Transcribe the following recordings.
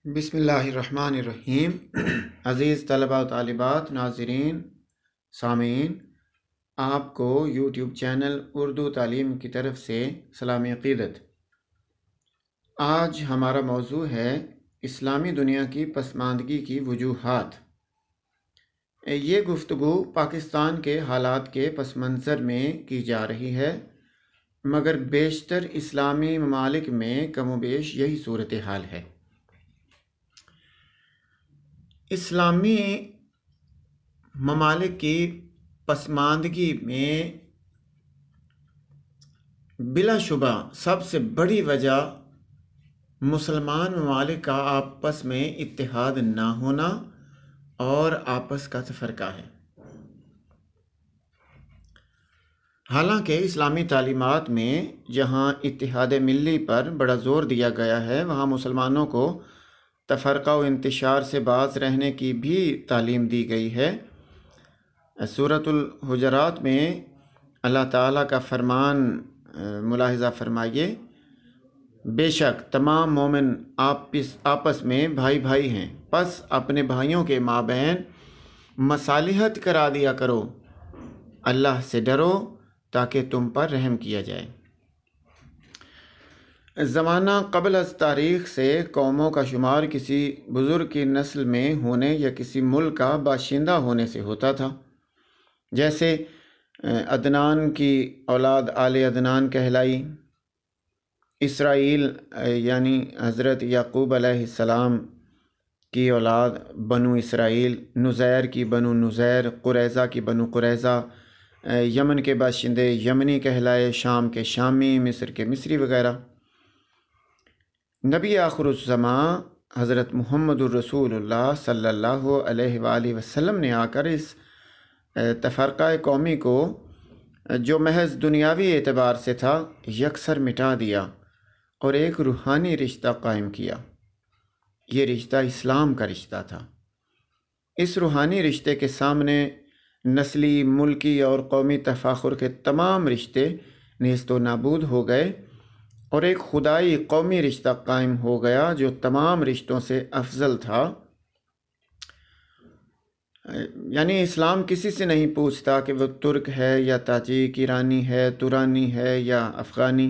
بسم اللہ الرحمن الرحیم۔ عزیز طلباء و طالبات، ناظرین، سامعین، آپ کو یوٹیوب چینل اردو تعلیم کی طرف سے سلام عقیدت۔ آج ہمارا موضوع ہے اسلامی دنیا کی پسماندگی کی وجوہات۔ یہ گفتگو پاکستان کے حالات کے پس منظر میں کی جا رہی ہے، مگر بیشتر اسلامی ممالک میں کم و بیش یہی صورتحال ہے۔ اسلامی ممالک کی پسماندگی میں بلا شبہ سب سے بڑی وجہ مسلمان ممالک کا آپس میں اتحاد نہ ہونا اور آپس کا تفرقہ ہے۔ حالانکہ اسلامی تعلیمات میں جہاں اتحاد ملی پر بڑا زور دیا گیا ہے، وہاں مسلمانوں کو تفرقہ و انتشار سے باز رہنے کی بھی تعلیم دی گئی ہے۔ سورۃ الحجرات میں اللہ تعالیٰ کا فرمان ملاحظہ فرمائیے، بے شک تمام مومن آپس میں بھائی بھائی ہیں، پس اپنے بھائیوں کے مابین مصالحت کرا دیا کرو، اللہ سے ڈرو تاکہ تم پر رحم کیا جائے۔ زمانہ قبل از تاریخ سے قوموں کا شمار کسی بزرگ کی نسل میں ہونے یا کسی ملک کا باشندہ ہونے سے ہوتا تھا۔ جیسے عدنان کی اولاد آل عدنان کہلائی، اسرائیل یعنی حضرت یعقوب علیہ السلام کی اولاد بنو اسرائیل، نزیر کی بنو نزیر، قریظہ کی بنو قریظہ، یمن کے باشندے یمنی کہلائے، شام کے شامی، مصر کے مصری وغیرہ۔ نبی آخر الزماں حضرت محمد الرسول اللہ صلی اللہ علیہ وآلہ وسلم نے آ کر اس تفرقہ قومی کو جو محض دنیاوی اعتبار سے تھا یکسر مٹا دیا اور ایک روحانی رشتہ قائم کیا۔ یہ رشتہ اسلام کا رشتہ تھا۔ اس روحانی رشتے کے سامنے نسلی، ملکی اور قومی تفاخر کے تمام رشتے نیست و نابود ہو گئے اور ایک خدائی قومی رشتہ قائم ہو گیا جو تمام رشتوں سے افضل تھا۔ یعنی اسلام کسی سے نہیں پوچھتا کہ وہ ترک ہے یا تاجک، ایرانی ہے، تورانی ہے یا افغانی،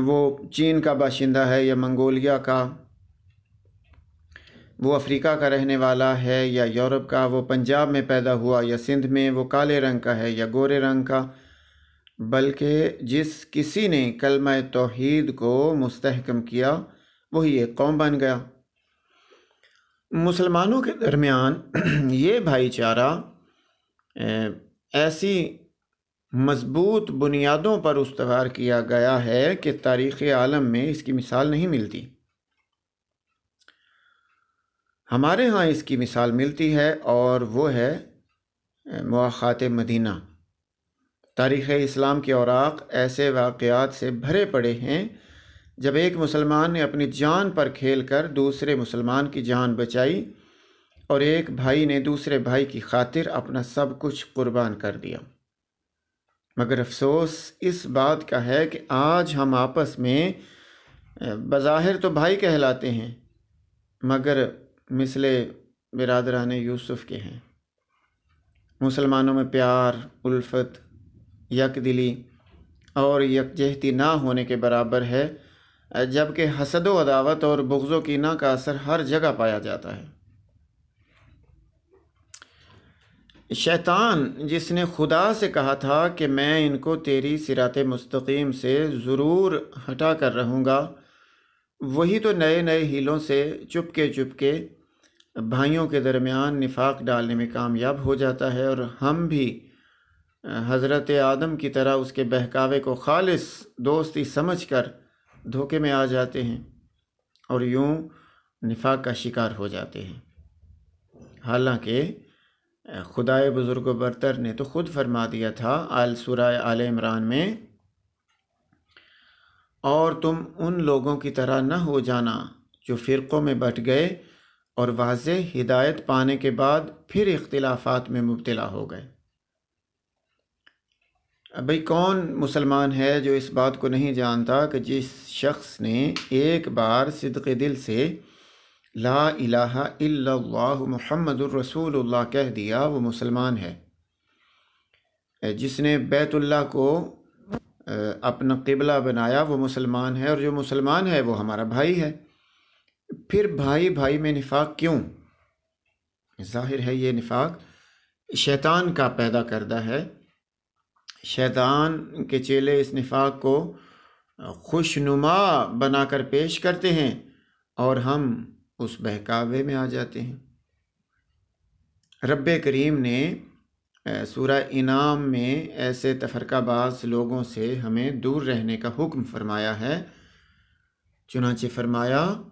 وہ چین کا باشندہ ہے یا منگولیا کا، وہ افریقہ کا رہنے والا ہے یا یورپ کا، وہ پنجاب میں پیدا ہوا یا سندھ میں، وہ کالے رنگ کا ہے یا گورے رنگ کا، بلکہ جس کسی نے کلمہ توحید کو مستحکم کیا وہی ایک قوم بن گیا۔ مسلمانوں کے درمیان یہ بھائی چارہ ایسی مضبوط بنیادوں پر استوار کیا گیا ہے کہ تاریخ عالم میں اس کی مثال نہیں ملتی۔ ہمارے ہاں اس کی مثال ملتی ہے اور وہ ہے مواخات مدینہ۔ تاریخ اسلام کے اوراق ایسے واقعات سے بھرے پڑے ہیں جب ایک مسلمان نے اپنی جان پر کھیل کر دوسرے مسلمان کی جان بچائی اور ایک بھائی نے دوسرے بھائی کی خاطر اپنا سب کچھ قربان کر دیا۔ مگر افسوس اس بات کا ہے کہ آج ہم آپس میں بظاہر تو بھائی کہلاتے ہیں مگر مثل برادران یوسف کے ہیں۔ مسلمانوں میں پیار، الفت، یک دلی اور یکجہتی نہ ہونے کے برابر ہے، جبکہ حسد و عداوت اور بغض و کینہ کا اثر ہر جگہ پایا جاتا ہے۔ شیطان جس نے خدا سے کہا تھا کہ میں ان کو تیری صراط مستقیم سے ضرور ہٹا کر رہوں گا، وہی تو نئے نئے ہیلوں سے چپکے بھائیوں کے درمیان نفاق ڈالنے میں کامیاب ہو جاتا ہے، اور ہم بھی حضرت آدم کی طرح اس کے بہکاوے کو خالص دوستی سمجھ کر دھوکے میں آ جاتے ہیں اور یوں نفاق کا شکار ہو جاتے ہیں۔ حالانکہ خدائے بزرگ و برتر نے تو خود فرما دیا تھا سورہ آل عمران میں، اور تم ان لوگوں کی طرح نہ ہو جانا جو فرقوں میں بٹ گئے اور واضح ہدایت پانے کے بعد پھر اختلافات میں مبتلا ہو گئے۔ بھئی کون مسلمان ہے جو اس بات کو نہیں جانتا کہ جس شخص نے ایک بار صدق دل سے لا الہ الا اللہ محمد الرسول اللہ کہہ دیا وہ مسلمان ہے۔ جس نے بیت اللہ کو اپنا قبلہ بنایا وہ مسلمان ہے، اور جو مسلمان ہے وہ ہمارا بھائی ہے۔ پھر بھائی بھائی میں نفاق کیوں؟ ظاہر ہے یہ نفاق شیطان کا پیدا کردہ ہے۔ شیطان کے چیلے اس نفاق کو خوشنما بنا کر پیش کرتے ہیں اور ہم اس بہکاوے میں آ جاتے ہیں۔ رب کریم نے سورہ انعام میں ایسے تفرقہ باز لوگوں سے ہمیں دور رہنے کا حکم فرمایا ہے۔ چنانچہ فرمایا،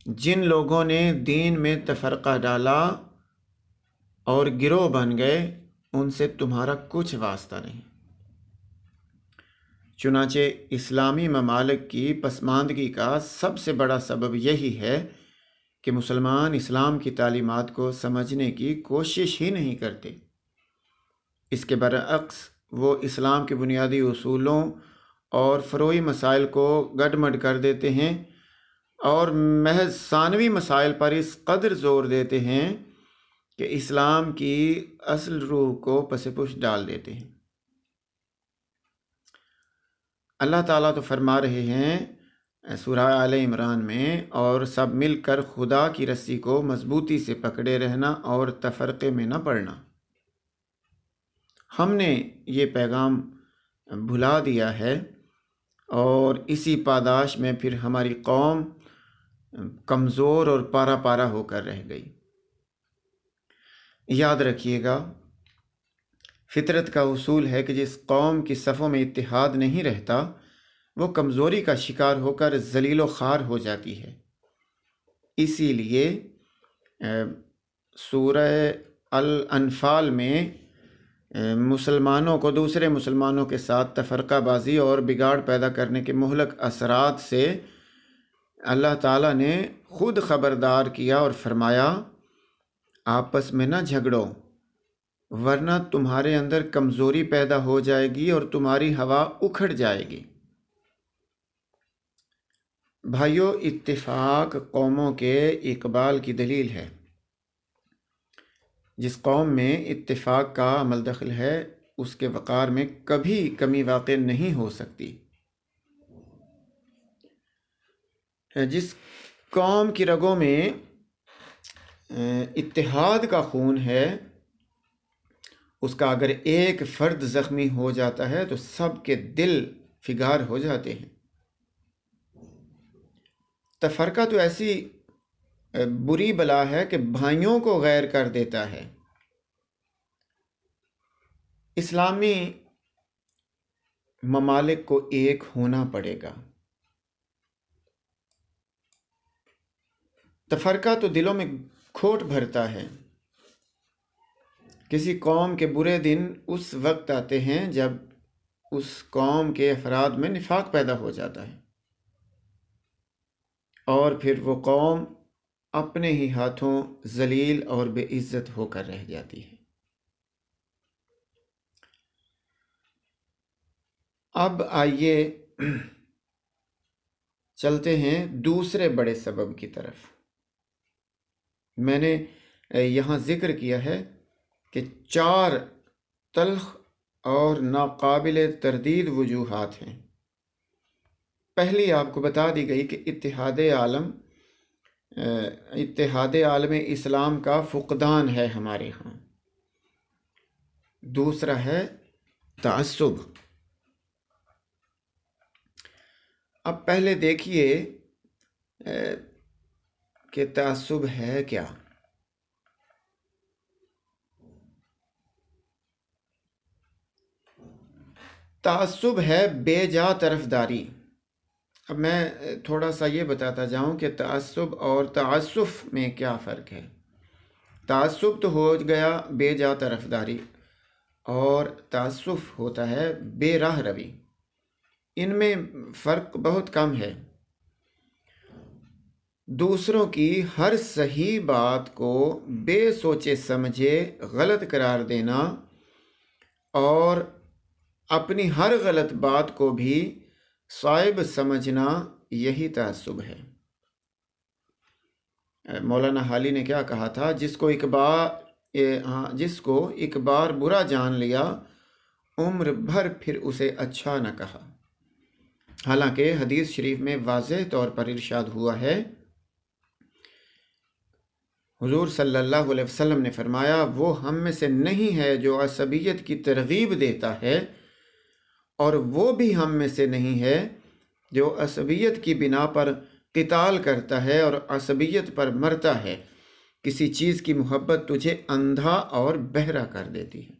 جن لوگوں نے دین میں تفرقہ ڈالا اور گروہ بن گئے ان سے تمہارا کچھ واسطہ نہیں۔ چنانچہ اسلامی ممالک کی پسماندگی کا سب سے بڑا سبب یہی ہے کہ مسلمان اسلام کی تعلیمات کو سمجھنے کی کوشش ہی نہیں کرتے۔ اس کے برعکس وہ اسلام کے بنیادی اصولوں اور فروعی مسائل کو گڈ کر دیتے ہیں اور محض ثانوی مسائل پر اس قدر زور دیتے ہیں کہ اسلام کی اصل روح کو پس پش ڈال دیتے ہیں۔ اللہ تعالیٰ تو فرما رہے ہیں سورہ آل عمران میں، اور سب مل کر خدا کی رسی کو مضبوطی سے پکڑے رہنا اور تفرقے میں نہ پڑنا۔ ہم نے یہ پیغام بھلا دیا ہے اور اسی پاداش میں پھر ہماری قوم کمزور اور پارا پارا ہو کر رہ گئی۔ یاد رکھیے گا، فطرت کا اصول ہے کہ جس قوم کی صفوں میں اتحاد نہیں رہتا وہ کمزوری کا شکار ہو کر ذلیل و خوار ہو جاتی ہے۔ اسی لیے سورہ الانفال میں مسلمانوں کو دوسرے مسلمانوں کے ساتھ تفرقہ بازی اور بگاڑ پیدا کرنے کے مہلک اثرات سے اللہ تعالیٰ نے خود خبردار کیا اور فرمایا، آپس میں نہ جھگڑو ورنہ تمہارے اندر کمزوری پیدا ہو جائے گی اور تمہاری ہوا اکھڑ جائے گی۔ بھائیو، اتفاق قوموں کے اقبال کی دلیل ہے۔ جس قوم میں اتفاق کا عمل دخل ہے اس کے وقار میں کبھی کمی واقع نہیں ہو سکتی۔ جس قوم کی رگوں میں اتحاد کا خون ہے اس کا اگر ایک فرد زخمی ہو جاتا ہے تو سب کے دل فگار ہو جاتے ہیں۔ تفرقہ تو ایسی بری بلا ہے کہ بھائیوں کو غیر کر دیتا ہے۔ اسلامی ممالک کو ایک ہونا پڑے گا۔ تفرقہ تو دلوں میں کھوٹ بھرتا ہے۔ کسی قوم کے برے دن اس وقت آتے ہیں جب اس قوم کے افراد میں نفاق پیدا ہو جاتا ہے اور پھر وہ قوم اپنے ہی ہاتھوں ذلیل اور بے عزت ہو کر رہ جاتی ہے۔ اب آئیے چلتے ہیں دوسرے بڑے سبب کی طرف۔ میں نے یہاں ذکر کیا ہے کہ 4 تلخ اور ناقابل تردید وجوہات ہیں۔ پہلی آپ کو بتا دی گئی کہ اتحاد عالم اسلام کا فقدان ہے ہمارے ہاں۔ دوسرا ہے تعصب۔ اب پہلے دیکھیے کہ تعصب ہے کیا۔ تعصب ہے بے جا طرفداری۔ اب میں تھوڑا سا یہ بتاتا جاؤں کہ تعصب اور تعسف میں کیا فرق ہے۔ تعصب تو ہو گیا بے جا طرفداری اور تعسف ہوتا ہے بے راہ روی۔ ان میں فرق بہت کم ہے۔ دوسروں کی ہر صحیح بات کو بے سوچے سمجھے غلط قرار دینا اور اپنی ہر غلط بات کو بھی صائب سمجھنا یہی تعصب ہے۔ مولانا حالی نے کیا کہا تھا؟ جس کو ایک بار برا جان لیا، عمر بھر پھر اسے اچھا نہ کہا۔ حالانکہ حدیث شریف میں واضح طور پر ارشاد ہوا ہے، حضور صلی اللہ علیہ وسلم نے فرمایا، وہ ہم میں سے نہیں ہے جو عصبیت کی ترغیب دیتا ہے، اور وہ بھی ہم میں سے نہیں ہے جو عصبیت کی بنا پر قتال کرتا ہے اور عصبیت پر مرتا ہے۔ کسی چیز کی محبت تجھے اندھا اور بہرا کر دیتی ہے۔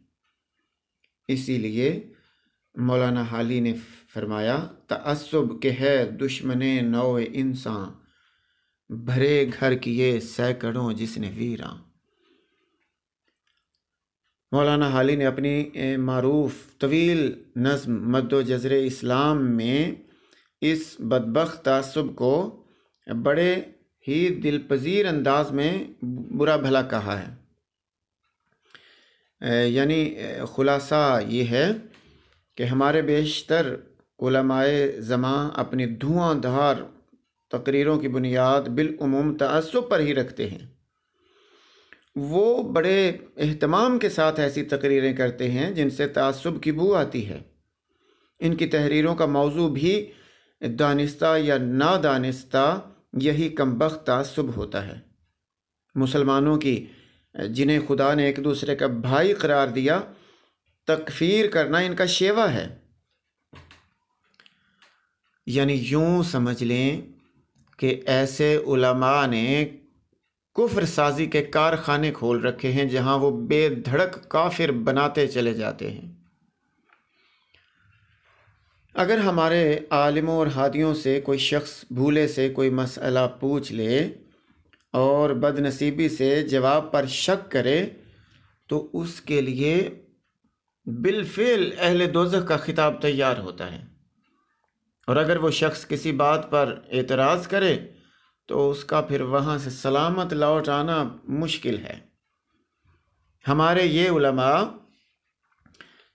اسی لیے مولانا حالی نے فرمایا، تعصب کہ ہے دشمن نوع انسان، بھرے گھر کیے سینکڑوں جس نے ویراں۔ مولانا حالی نے اپنی معروف طویل نظم مد و جزر اسلام میں اس بدبخت تعصب کو بڑے ہی دلپذیر انداز میں برا بھلا کہا ہے۔ یعنی خلاصہ یہ ہے کہ ہمارے بیشتر علماء زماں اپنی دھواں دھار تقریروں کی بنیاد بالعموم تعصب پر ہی رکھتے ہیں۔ وہ بڑے اہتمام کے ساتھ ایسی تقریریں کرتے ہیں جن سے تعصب کی بو آتی ہے۔ ان کی تحریروں کا موضوع بھی دانستہ یا نادانستہ یہی کمبخت تعصب ہوتا ہے۔ مسلمانوں کی جنہیں خدا نے ایک دوسرے کا بھائی قرار دیا، تکفیر کرنا ان کا شیوا ہے۔ یعنی یوں سمجھ لیں کہ ایسے علماء نے کفر سازی کے کارخانے کھول رکھے ہیں جہاں وہ بے دھڑک کافر بناتے چلے جاتے ہیں۔ اگر ہمارے عالموں اور ہادیوں سے کوئی شخص بھولے سے کوئی مسئلہ پوچھ لے اور بد نصیبی سے جواب پر شک کرے تو اس کے لیے بالفعل اہل دوزخ کا خطاب تیار ہوتا ہے، اور اگر وہ شخص کسی بات پر اعتراض کرے تو اس کا پھر وہاں سے سلامت لوٹ آنا مشکل ہے۔ ہمارے یہ علماء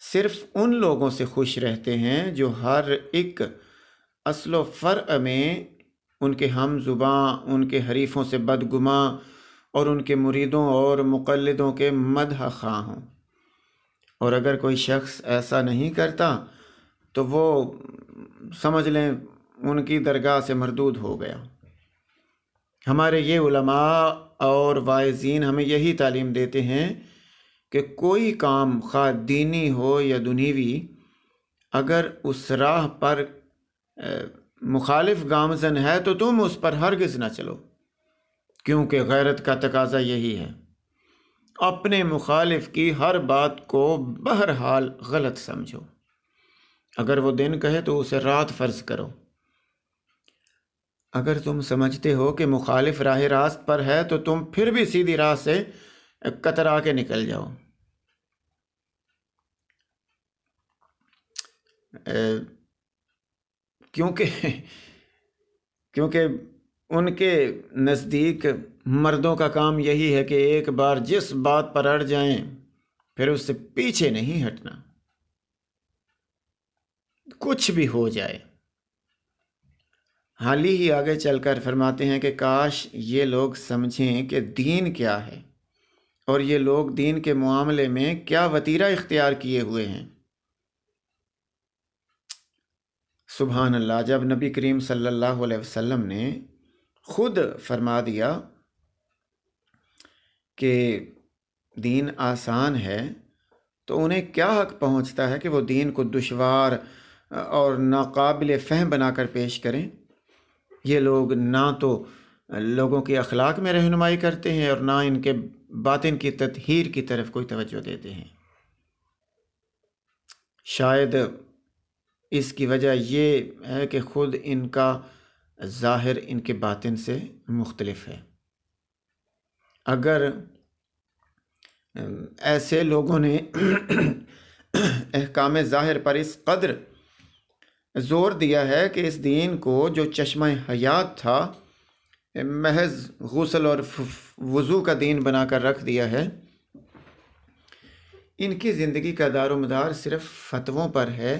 صرف ان لوگوں سے خوش رہتے ہیں جو ہر ایک اصل و فرع میں ان کے ہم زباں، ان کے حریفوں سے بدگماں اور ان کے مریدوں اور مقلدوں کے مدح خواہ ہوں۔ اور اگر کوئی شخص ایسا نہیں کرتا تو وہ سمجھ لیں ان کی درگاہ سے مردود ہو گیا۔ ہمارے یہ علماء اور واعظین ہمیں یہی تعلیم دیتے ہیں کہ کوئی کام خواہ دینی ہو یا دنیوی، اگر اس راہ پر مخالف گامزن ہے تو تم اس پر ہرگز نہ چلو، کیونکہ غیرت کا تقاضا یہی ہے۔ اپنے مخالف کی ہر بات کو بہرحال غلط سمجھو، اگر وہ دن کہے تو اسے رات فرض کرو۔ اگر تم سمجھتے ہو کہ مخالف راہ راست پر ہے تو تم پھر بھی سیدھی راہ سے کترا کے نکل جاؤ۔ کیونکہ ان کے نزدیک مردوں کا کام یہی ہے کہ ایک بار جس بات پر اڑ جائیں پھر اس سے پیچھے نہیں ہٹنا، کچھ بھی ہو جائے۔ حال ہی آگے چل کر فرماتے ہیں کہ کاش یہ لوگ سمجھیں کہ دین کیا ہے اور یہ لوگ دین کے معاملے میں کیا وتیرہ اختیار کیے ہوئے ہیں۔ سبحان اللہ، جب نبی کریم صلی اللہ علیہ وسلم نے خود فرما دیا کہ دین آسان ہے تو انہیں کیا حق پہنچتا ہے کہ وہ دین کو دشوار اور ناقابل فہم بنا کر پیش کریں۔ یہ لوگ نہ تو لوگوں کی اخلاق میں رہنمائی کرتے ہیں اور نہ ان کے باطن کی تطہیر کی طرف کوئی توجہ دیتے ہیں۔ شاید اس کی وجہ یہ ہے کہ خود ان کا ظاہر ان کے باطن سے مختلف ہے۔ اگر ایسے لوگوں نے احکام ظاہر پر اس قدر زور دیا ہے کہ اس دین کو جو چشمہ حیات تھا محض غسل اور وضو کا دین بنا کر رکھ دیا ہے، ان کی زندگی کا دار و مدار صرف فتووں پر ہے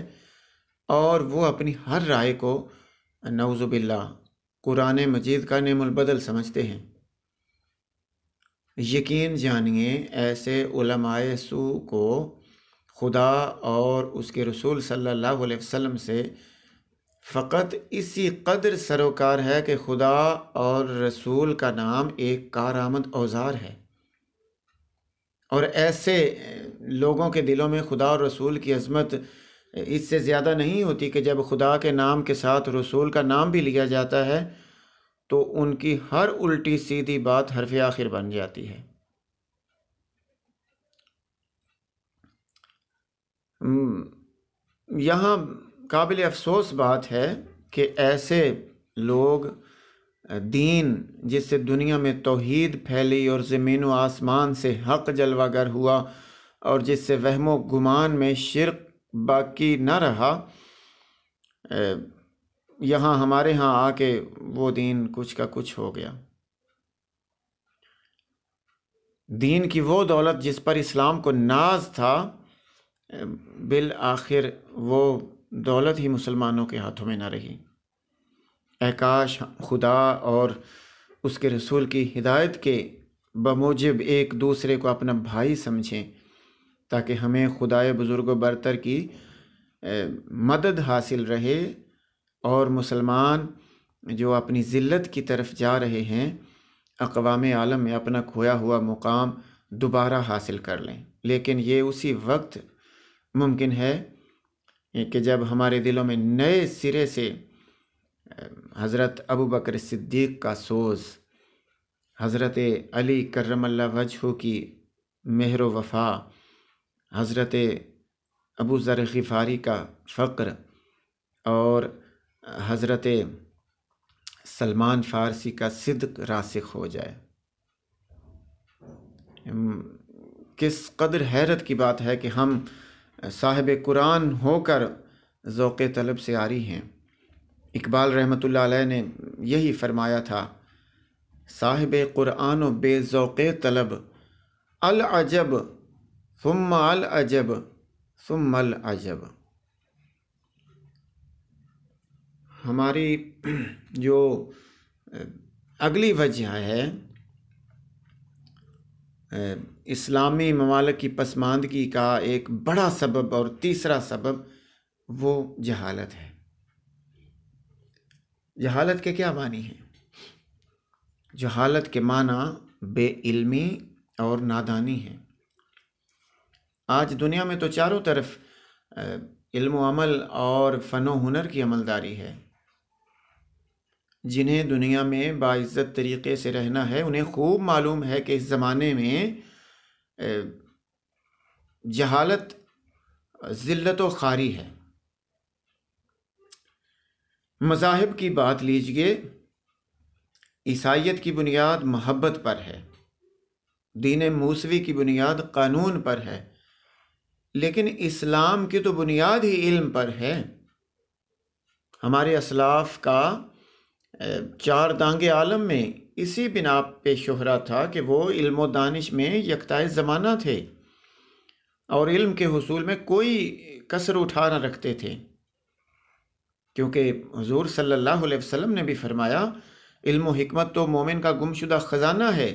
اور وہ اپنی ہر رائے کو نعوذ باللہ قرآن مجید کا نعم البدل سمجھتے ہیں۔ یقین جانیے ایسے علماء سو کو خدا اور اس کے رسول صلی اللہ علیہ وسلم سے فقط اسی قدر سروکار ہے کہ خدا اور رسول کا نام ایک کارآمد اوزار ہے، اور ایسے لوگوں کے دلوں میں خدا اور رسول کی عظمت اس سے زیادہ نہیں ہوتی کہ جب خدا کے نام کے ساتھ رسول کا نام بھی لیا جاتا ہے تو ان کی ہر الٹی سیدھی بات حرف آخر بن جاتی ہے۔ یہاں قابل افسوس بات ہے کہ ایسے لوگ دین جس سے دنیا میں توحید پھیلی اور زمین و آسمان سے حق جلوہ گر ہوا اور جس سے وہم و گمان میں شرک باقی نہ رہا، یہاں ہمارے ہاں آ کے وہ دین کچھ کا کچھ ہو گیا۔ دین کی وہ دولت جس پر اسلام کو ناز تھا، بالآخر وہ دولت ہی مسلمانوں کے ہاتھوں میں نہ رہی۔ اے کاش خدا اور اس کے رسول کی ہدایت کے بموجب ایک دوسرے کو اپنا بھائی سمجھیں، تاکہ ہمیں خدائے بزرگ و برتر کی مدد حاصل رہے اور مسلمان جو اپنی ذلت کی طرف جا رہے ہیں اقوام عالم میں اپنا کھویا ہوا مقام دوبارہ حاصل کر لیں۔ لیکن یہ اسی وقت ممکن ہے کہ جب ہمارے دلوں میں نئے سرے سے حضرت ابو بکر صدیق کا سوز، حضرت علی کرم اللہ وجہہ کی مہر و وفا، حضرت ابو ذر غفاری کا فقر اور حضرت سلمان فارسی کا صدق راسخ ہو جائے۔ کس قدر حیرت کی بات ہے کہ ہم صاحب قرآن ہو کر ذوق طلب سے عاری ہیں۔ اقبال رحمۃ اللہ علیہ نے یہی فرمایا تھا، صاحب قرآن و بے ذوق طلب، العجب ثم العجب ثم العجب۔ ہماری جو اگلی وجہ ہے اسلامی ممالک کی پسماندگی کا ایک بڑا سبب اور تیسرا سبب وہ جہالت ہے۔ جہالت کے کیا معنی ہیں؟ جہالت کے معنی بے علمی اور نادانی ہے۔ آج دنیا میں تو چاروں طرف علم و عمل اور فن و ہنر کی عملداری ہے۔ جنہیں دنیا میں باعزت طریقے سے رہنا ہے انہیں خوب معلوم ہے کہ اس زمانے میں جہالت ذلت و خواری ہے۔ مذاہب کی بات لیجئے، عیسائیت کی بنیاد محبت پر ہے، دین موسوی کی بنیاد قانون پر ہے، لیکن اسلام کی تو بنیاد ہی علم پر ہے۔ ہمارے اسلاف کا چار دانگ عالم میں اسی بنا پہ شہرت تھا کہ وہ علم و دانش میں یکتائے زمانہ تھے اور علم کے حصول میں کوئی کسر اٹھا نہ رکھتے تھے، کیونکہ حضور صلی اللہ علیہ وسلم نے بھی فرمایا، علم و حکمت تو مومن کا گمشدہ خزانہ ہے،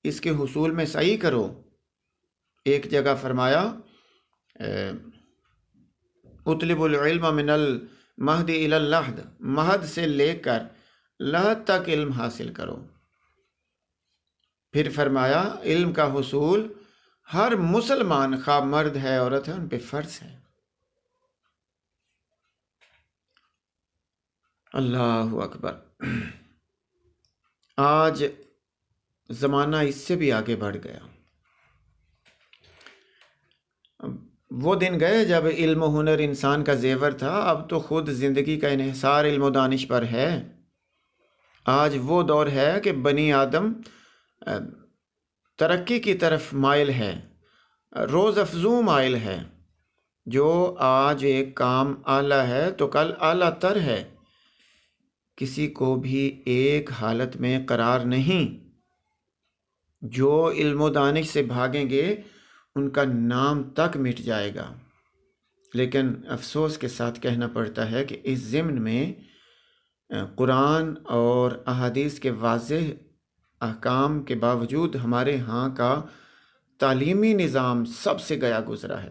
اس کے حصول میں سعی کرو۔ ایک جگہ فرمایا، اطلب العلم من المہد الی اللحد، مہد سے لے کر لحد تک علم حاصل کرو۔ پھر فرمایا، علم کا حصول ہر مسلمان خواہ مرد ہے عورت ہے ان پہ فرض ہے۔ اللہ اکبر۔ آج زمانہ اس سے بھی آگے بڑھ گیا۔ وہ دن گئے جب علم و ہنر انسان کا زیور تھا، اب تو خود زندگی کا انحصار علم و دانش پر ہے۔ آج وہ دور ہے کہ بنی آدم ترقی کی طرف مائل ہے، روز افزوں مائل ہے۔ جو آج ایک کام اعلیٰ ہے تو کل اعلیٰ تر ہے، کسی کو بھی ایک حالت میں قرار نہیں۔ جو علم و دانش سے بھاگیں گے ان کا نام تک مٹ جائے گا۔ لیکن افسوس کے ساتھ کہنا پڑتا ہے کہ اس ضمن میں قرآن اور احادیث کے واضح احکام کے باوجود ہمارے ہاں کا تعلیمی نظام سب سے گیا گزرا ہے۔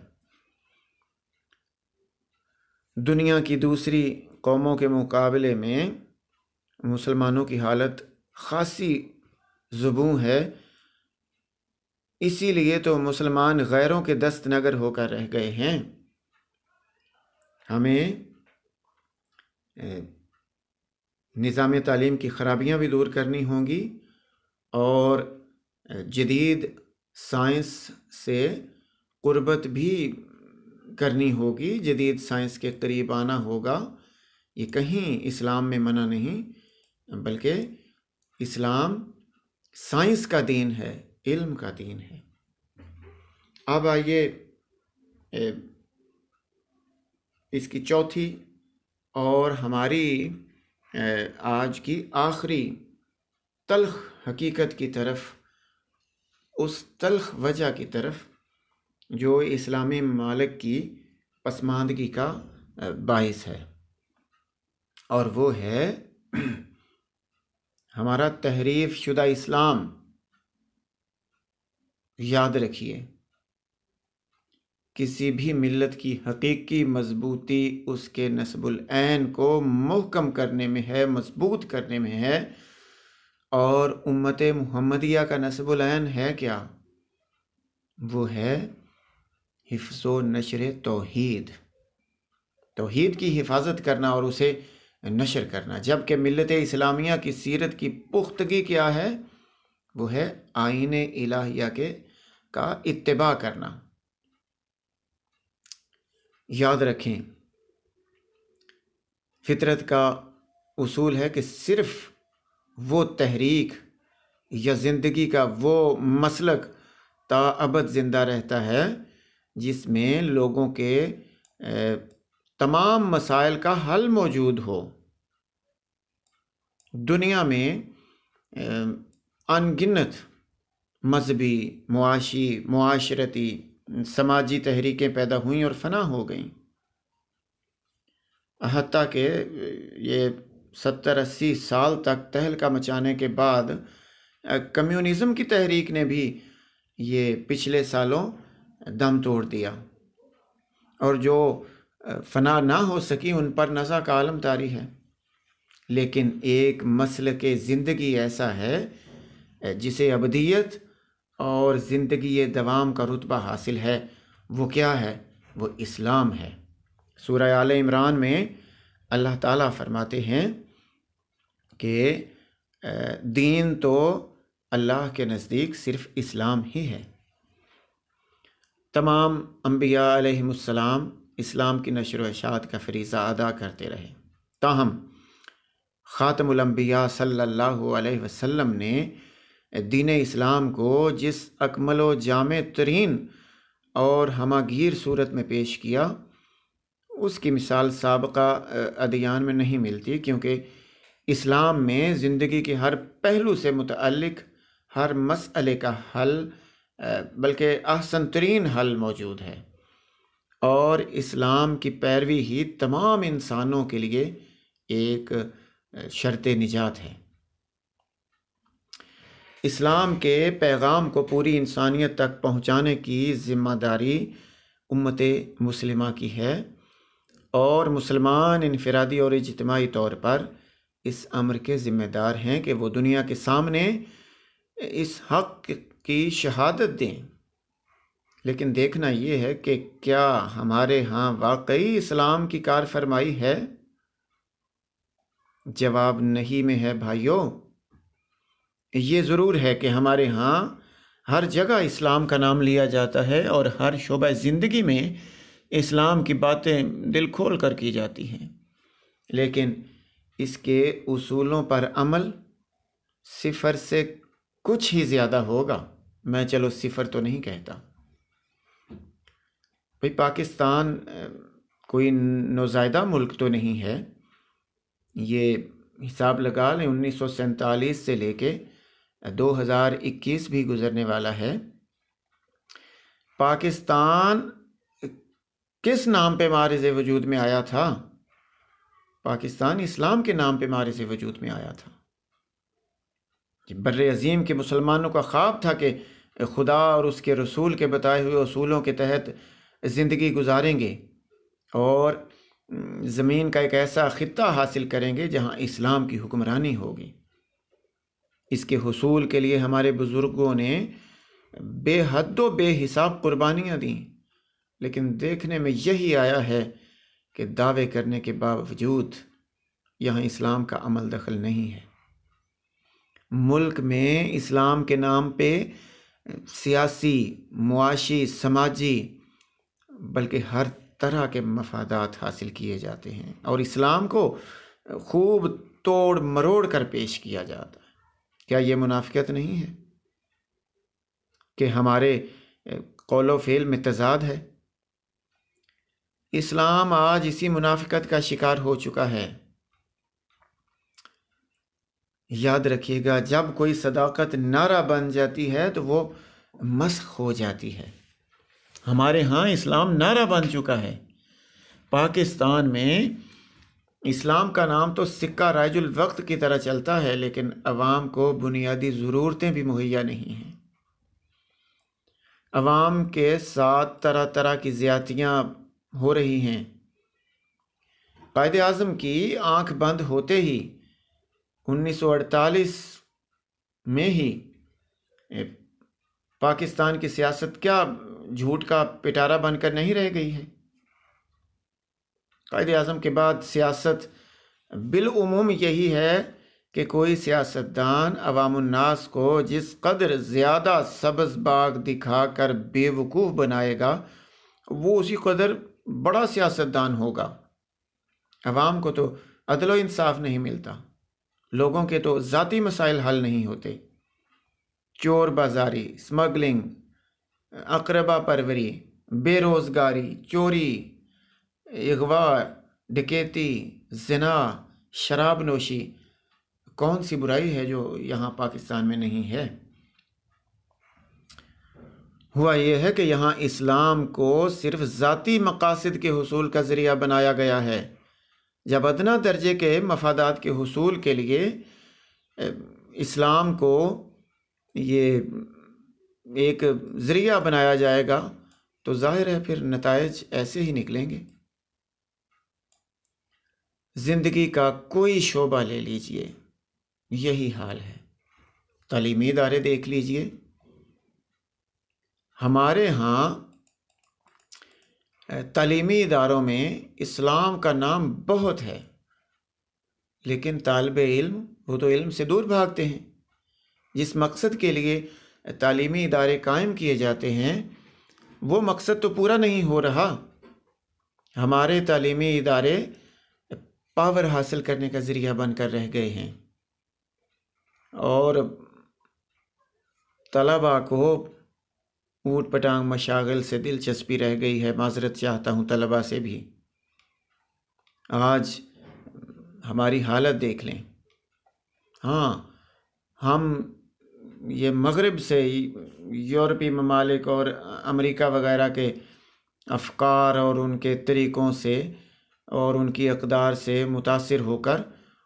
دنیا کی دوسری قوموں کے مقابلے میں مسلمانوں کی حالت خاصی زبوں ہے، اسی لیے تو مسلمان غیروں کے دست نگر ہو کر رہ گئے ہیں۔ ہمیں نظام تعلیم کی خرابیاں بھی دور کرنی ہوں گی اور جدید سائنس سے قربت بھی کرنی ہوگی، جدید سائنس کے قریب آنا ہوگا۔ یہ کہیں اسلام میں منع نہیں، بلکہ اسلام سائنس کا دین ہے، علم کا دین ہے۔ اب آئیے اس کی چوتھی اور ہماری آج کی آخری تلخ حقیقت کی طرف، اس تلخ وجہ کی طرف جو اسلامی ممالک کی پسماندگی کا باعث ہے، اور وہ ہے ہمارا تحریف شدہ اسلام۔ یاد رکھیے، کسی بھی ملت کی حقیقی مضبوطی اس کے نسب العین کو محکم کرنے میں ہے، مضبوط کرنے میں ہے، اور امت محمدیہ کا نسب العین ہے کیا؟ وہ ہے حفظ و نشر توحید، توحید کی حفاظت کرنا اور اسے نشر کرنا۔ جبکہ ملت اسلامیہ کی سیرت کی پختگی کیا ہے؟ وہ ہے آئین الہیہ کا اتباع کرنا۔ یاد رکھیں، فطرت کا اصول ہے کہ صرف وہ تحریک یا زندگی کا وہ مسلک تا ابد زندہ رہتا ہے جس میں لوگوں کے تمام مسائل کا حل موجود ہو۔ دنیا میں ان گنت مذہبی، معاشی، معاشرتی، سماجی تحریکیں پیدا ہوئیں اور فنا ہو گئیں، حتیٰ کہ یہ 70-80 سال تک تہلکہ مچانے کے بعد کمیونزم کی تحریک نے بھی یہ پچھلے سالوں دم توڑ دیا، اور جو فنا نہ ہو سکی ان پر نزا کا عالم طاری ہے۔ لیکن ایک مسلک زندگی ایسا ہے جسے ابدیت اور زندگی دوام کا رتبہ حاصل ہے۔ وہ کیا ہے؟ وہ اسلام ہے۔ سورہ آل عمران میں اللہ تعالیٰ فرماتے ہیں کہ دین تو اللہ کے نزدیک صرف اسلام ہی ہے۔ تمام انبیاء علیہم السلام اسلام کی نشر و اشاعت کا فریضہ ادا کرتے رہے، تاہم خاتم الانبیاء صلی اللہ علیہ وسلم نے دین اسلام کو جس اکمل و جامع ترین اور ہماگیر صورت میں پیش کیا، اس کی مثال سابقہ ادیان میں نہیں ملتی، کیونکہ اسلام میں زندگی کے ہر پہلو سے متعلق ہر مسئلے کا حل، بلکہ احسن ترین حل موجود ہے، اور اسلام کی پیروی ہی تمام انسانوں کے لیے ایک شرط نجات ہے۔ اسلام کے پیغام کو پوری انسانیت تک پہنچانے کی ذمہ داری امت مسلمہ کی ہے، اور مسلمان انفرادی اور اجتماعی طور پر اس امر کے ذمہ دار ہیں کہ وہ دنیا کے سامنے اس حق کی شہادت دیں۔ لیکن دیکھنا یہ ہے کہ کیا ہمارے ہاں واقعی اسلام کی کار فرمائی ہے؟ جواب نہیں میں ہے بھائیوں۔ یہ ضرور ہے کہ ہمارے ہاں ہر جگہ اسلام کا نام لیا جاتا ہے اور ہر شعبہ زندگی میں اسلام کی باتیں دل کھول کر کی جاتی ہیں، لیکن اس کے اصولوں پر عمل صفر سے کچھ ہی زیادہ ہوگا۔ میں چلو صفر تو نہیں کہتا، بھئی پاکستان کوئی نوزائیدہ ملک تو نہیں ہے۔ یہ حساب لگا لیں 1947 سے لے کے 2021 بھی گزرنے والا ہے، پاکستان کس نام پہ معرض وجود میں آیا تھا؟ پاکستان اسلام کے نام پہ معرض وجود میں آیا تھا۔ بر عظیم کے مسلمانوں کا خواب تھا کہ خدا اور اس کے رسول کے بتائے ہوئے اصولوں کے تحت زندگی گزاریں گے اور زمین کا ایک ایسا خطہ حاصل کریں گے جہاں اسلام کی حکمرانی ہوگی۔ اس کے حصول کے لیے ہمارے بزرگوں نے بے حد و بے حساب قربانیاں دیں، لیکن دیکھنے میں یہی آیا ہے کہ دعوے کرنے کے باوجود یہاں اسلام کا عمل دخل نہیں ہے۔ ملک میں اسلام کے نام پہ سیاسی، معاشی، سماجی بلکہ ہر طرح کے مفادات حاصل کیے جاتے ہیں اور اسلام کو خوب توڑ مروڑ کر پیش کیا جاتا ہے۔ کیا یہ منافقت نہیں ہے کہ ہمارے قول و فعل میں تضاد ہے؟ اسلام آج اسی منافقت کا شکار ہو چکا ہے۔ یاد رکھیے گا، جب کوئی صداقت نعرہ بن جاتی ہے تو وہ مسخ ہو جاتی ہے۔ ہمارے ہاں اسلام نعرہ بن چکا ہے۔ پاکستان میں اسلام کا نام تو سکہ رائج الوقت کی طرح چلتا ہے، لیکن عوام کو بنیادی ضرورتیں بھی مہیا نہیں ہیں۔ عوام کے ساتھ طرح طرح کی زیادتیاں ہو رہی ہیں۔ قائد اعظم کی آنکھ بند ہوتے ہی 1948 میں ہی پاکستان کی سیاست کیا جھوٹ کا پٹارا بن کر نہیں رہ گئی ہے؟ قائد اعظم کے بعد سیاست بالعموم یہی ہے کہ کوئی سیاستدان عوام الناس کو جس قدر زیادہ سبز باغ دکھا کر بیوقوف بنائے گا وہ اسی قدر بڑا سیاستدان ہوگا۔ عوام کو تو عدل و انصاف نہیں ملتا، لوگوں کے تو ذاتی مسائل حل نہیں ہوتے۔ چور بازاری، اسمگلنگ، اقربا پروری، بے روزگاری، چوری، اغوا، ڈکیتی، زنا، شراب نوشی، کون سی برائی ہے جو یہاں پاکستان میں نہیں ہے؟ ہوا یہ ہے کہ یہاں اسلام کو صرف ذاتی مقاصد کے حصول کا ذریعہ بنایا گیا ہے، جب ادنیٰ درجے کے مفادات کے حصول کے لیے اسلام کو یہ ایک ذریعہ بنایا جائے گا تو ظاہر ہے پھر نتائج ایسے ہی نکلیں گے۔ زندگی کا کوئی شعبہ لے لیجئے، یہی حال ہے۔ تعلیمی ادارے دیکھ لیجئے، ہمارے ہاں تعلیمی اداروں میں اسلام کا نام بہت ہے، لیکن طالب علم وہ تو علم سے دور بھاگتے ہیں۔ جس مقصد کے لیے تعلیمی ادارے قائم کیے جاتے ہیں وہ مقصد تو پورا نہیں ہو رہا۔ ہمارے تعلیمی ادارے پاور حاصل کرنے کا ذریعہ بن کر رہ گئے ہیں اور طلباء کو اوٹ پٹانگ مشاغل سے دلچسپی رہ گئی ہے۔ معذرت چاہتا ہوں طلباء سے بھی۔ آج ہماری حالت دیکھ لیں۔ ہاں، ہم یہ مغرب سے، یورپی ممالک اور امریکہ وغیرہ کے افکار اور ان کے طریقوں سے اور ان کی اقدار سے متاثر ہو کر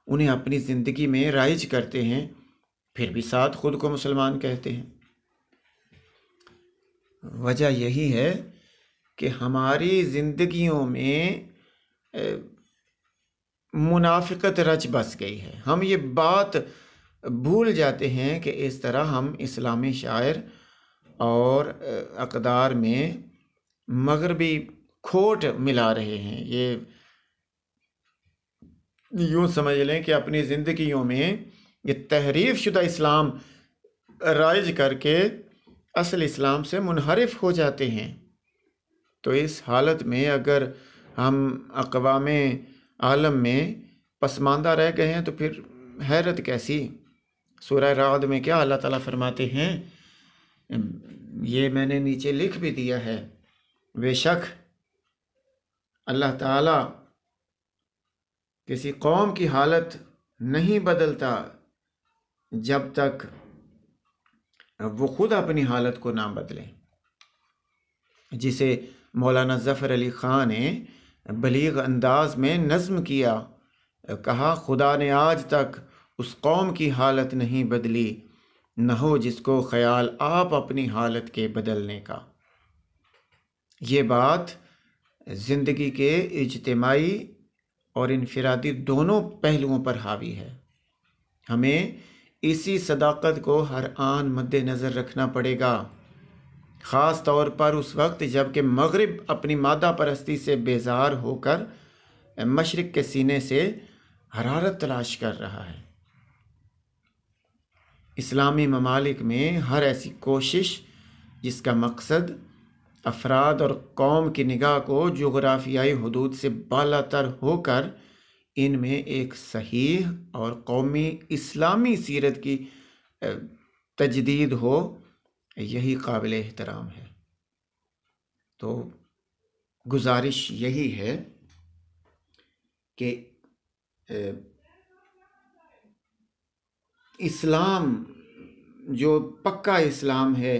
انہیں اپنی زندگی میں رائج کرتے ہیں، پھر بھی ساتھ خود کو مسلمان کہتے ہیں۔ وجہ یہی ہے کہ ہماری زندگیوں میں منافقت رچ بس گئی ہے۔ ہم یہ بات بھول جاتے ہیں کہ اس طرح ہم اسلامی شاعر اور اقدار میں مغربی کھوٹ ملا رہے ہیں۔ یہ یوں سمجھ لیں کہ اپنی زندگیوں میں یہ تحریف شدہ اسلام رائج کر کے اصل اسلام سے منحرف ہو جاتے ہیں۔ تو اس حالت میں اگر ہم اقوام عالم میں پسماندہ رہ گئے ہیں تو پھر حیرت کیسی۔ سورہ رعد میں کیا اللہ تعالیٰ فرماتے ہیں، یہ میں نے نیچے لکھ بھی دیا ہے، بے شک اللہ تعالیٰ کسی قوم کی حالت نہیں بدلتا جب تک وہ خود اپنی حالت کو نہ بدلے۔ جسے مولانا ظفر علی خان نے بلیغ انداز میں نظم کیا. کہا خدا نے آج تک اس قوم کی حالت نہیں بدلی، نہ ہو جس کو خیال آپ اپنی حالت کے بدلنے کا. یہ بات زندگی کے اجتماعی اور انفرادی دونوں پہلوؤں پر حاوی ہے. ہمیں اسی صداقت کو ہر آن مد نظر رکھنا پڑے گا، خاص طور پر اس وقت جب کہ مغرب اپنی مادہ پرستی سے بیزار ہو کر مشرق کے سینے سے حرارت تلاش کر رہا ہے. اسلامی ممالک میں ہر ایسی کوشش جس کا مقصد افراد اور قوم کی نگاہ کو جغرافیائی حدود سے بالا تر ہو کر ان میں ایک صحیح اور قومی اسلامی سیرت کی تجدید ہو، یہی قابل احترام ہے. تو گزارش یہی ہے کہ اسلام جو پکا اسلام ہے،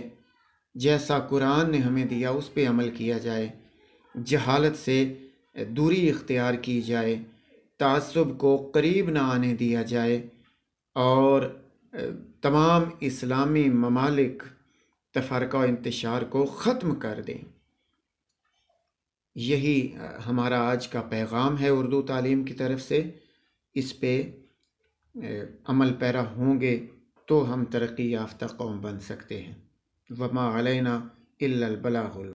جیسا قرآن نے ہمیں دیا اس پہ عمل کیا جائے، جہالت سے دوری اختیار کی جائے، تعصب کو قریب نہ آنے دیا جائے، اور تمام اسلامی ممالک تفرقہ و انتشار کو ختم کر دیں. یہی ہمارا آج کا پیغام ہے اردو تعلیم کی طرف سے. اس پہ عمل پیرا ہوں گے تو ہم ترقی یافتہ قوم بن سکتے ہیں. وما علینا الا البلاغ.